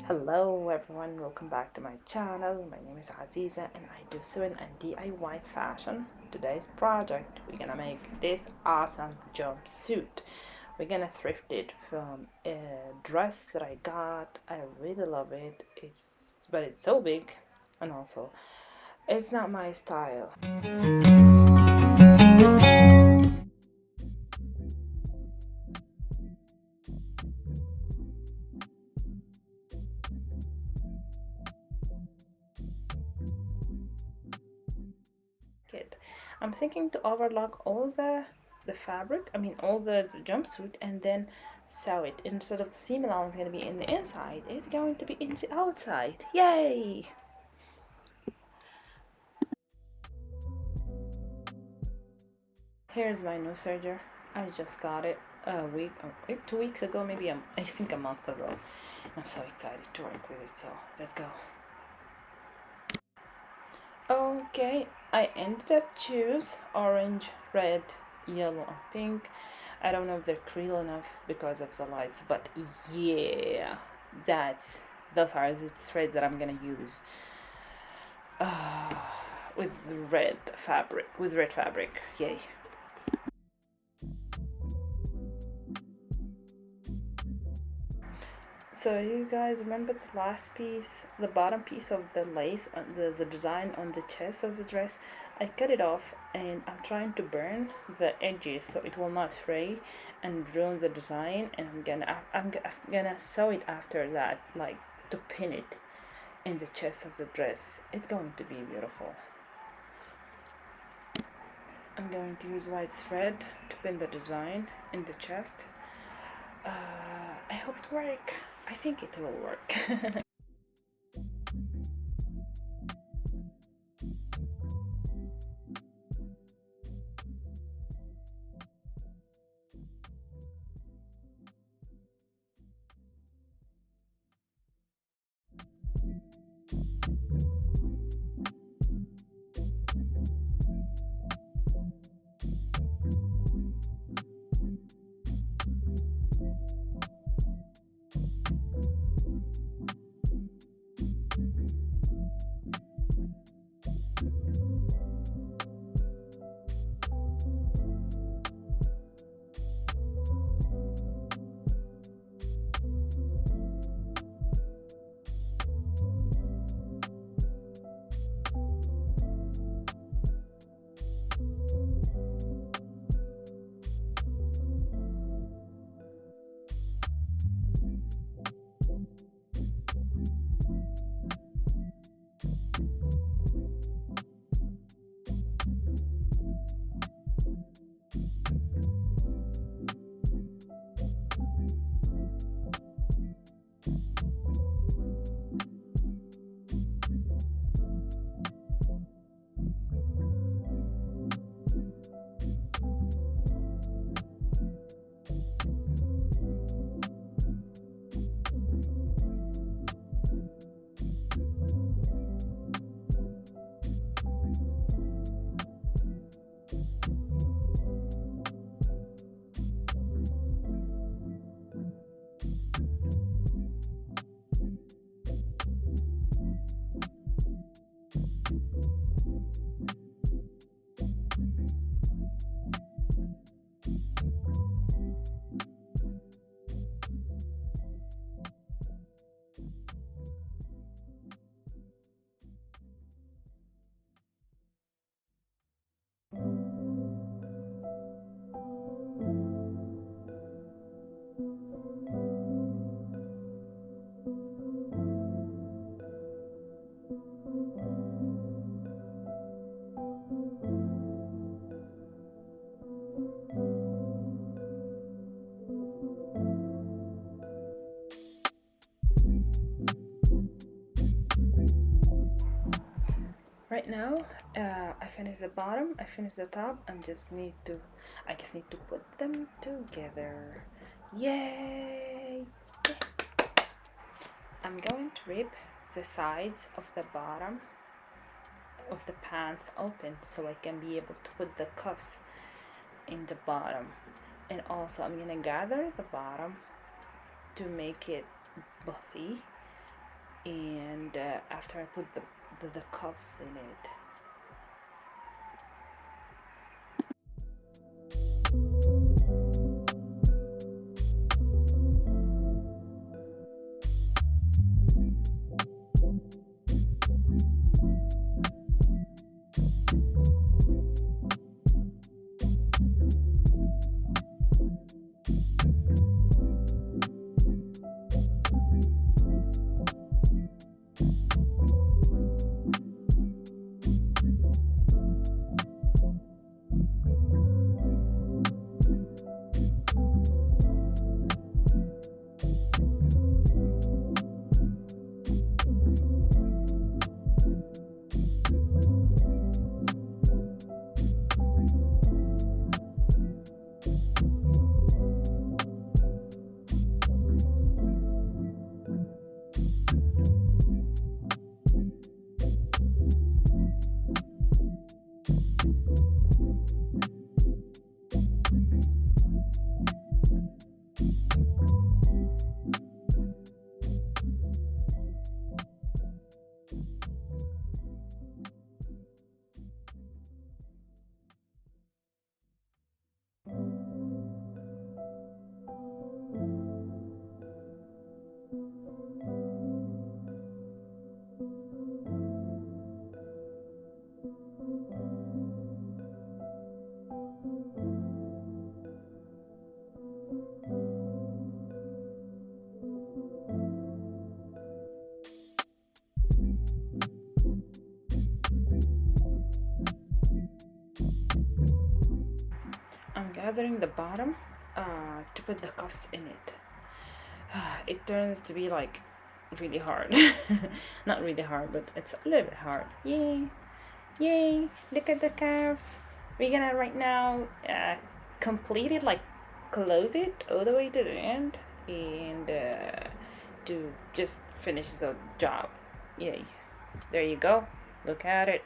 Hello everyone, welcome back to my channel. My name is Aziza and I do sewing and DIY fashion. Today's project, we're gonna make this awesome jumpsuit. We're gonna thrift it from a dress that I got. I really love it. But it's so big, and also it's not my style. I'm thinking to overlock all the fabric, all the jumpsuit, and then sew it. Instead of the seam allowance going to be in the inside, it's going to be in the outside. Yay! Here's my new serger. I just got it a week, 2 weeks ago, maybe I think a month ago. And I'm so excited to work with it, so let's go. Okay, I ended up choose orange, red, yellow, and pink. I don't know if they're clear enough because of the lights, but yeah, those are the threads that I'm gonna use uh, with red fabric. Yay! So you guys remember the last piece, the bottom piece of the lace, the design on the chest of the dress? I cut it off and I'm trying to burn the edges so it will not fray and ruin the design. And I'm gonna sew it after that, like to pin it in the chest of the dress. It's going to be beautiful. I'm going to use white thread to pin the design in the chest. I hope it works. I think it will work. Right now, I finished the bottom, I finished the top. I just need to put them together. Yay! I'm going to rip the sides of the bottom of the pants open so I can be able to put the cuffs in the bottom. And also I'm gonna gather the bottom to make it buffy, and after I put the cuffs in it. I'm gathering the bottom to put the cuffs in it. It turns to be like really hard. Not really hard, but it's a little bit hard. Yay! Yay! Look at the cuffs. We're gonna right now complete it, like close it all the way to the end, and to just finish the job. Yay! There you go. Look at it.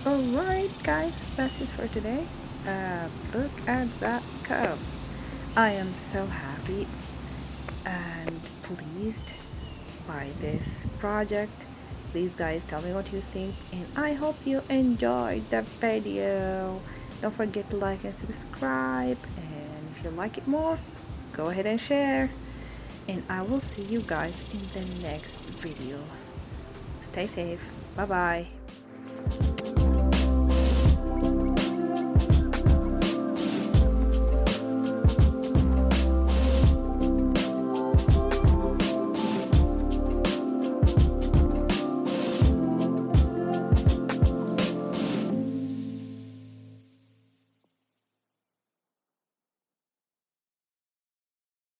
Alright guys, that's it for today. Look at that curves. I am so happy and pleased by this project. Please guys, tell me what you think, and I hope you enjoyed the video. Don't forget to like and subscribe, and if you like it more, go ahead and share, and I will see you guys in the next video. Stay safe. Bye bye.